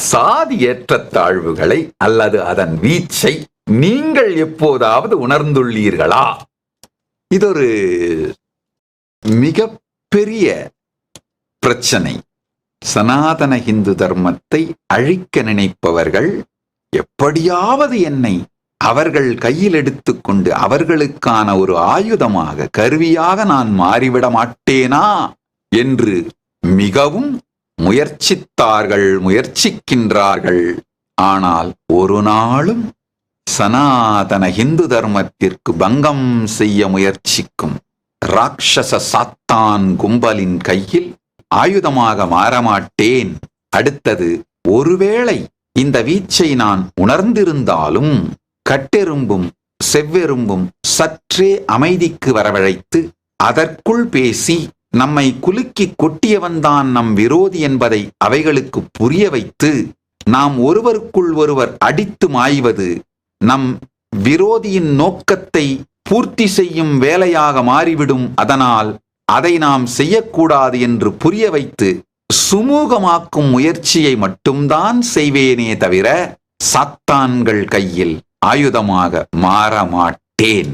சாதி ஏற்றத்தாழ்வுகளை அல்லது அதன் வீச்சை நீங்கள் எப்போதாவது உணர்ந்துள்ளீர்களா? இதொரு மிக பெரிய பிரச்சனை. சனாதன இந்து தர்மத்தை அழிக்க நினைப்பவர்கள் எப்படியாவது என்னை அவர்கள் கையில் எடுத்துக்கொண்டு அவர்களுக்கான ஒரு ஆயுதமாக, கருவியாக நான் மாறிவிட மாட்டேனா என்று மிகவும் முயற்சிக்கின்றார்கள். ஆனால் ஒரு நாளும் சனாதன இந்து தர்மத்திற்கு பங்கம் செய்ய முயற்சிக்கும் ராட்சச சாத்தான் கும்பலின் கையில் ஆயுதமாக மாறமாட்டேன். அடுத்தது, ஒருவேளை இந்த வீச்சை நான் உணர்ந்திருந்தாலும் கட்டெரும்பும் செவ்வெரும்பும் சற்றே அமைதிக்கு வரவழைத்து அதற்குள் பேசி நம்மை குலுக்கி கொட்டியவன்தான் நம் விரோதி என்பதை அவைகளுக்கு புரிய வைத்து நாம் ஒருவருக்குள் ஒருவர் அடித்து மாய்வது நம் விரோதியின் நோக்கத்தை பூர்த்தி செய்யும் வேலையாக மாறிவிடும். அதனால் அதை நாம் செய்யக்கூடாது என்று புரிய வைத்து சுமூகமாக்கும் முயற்சியை மட்டும்தான் செய்வேனே தவிர சாத்தான்கள் கையில் ஆயுதமாக மாற மாட்டேன்.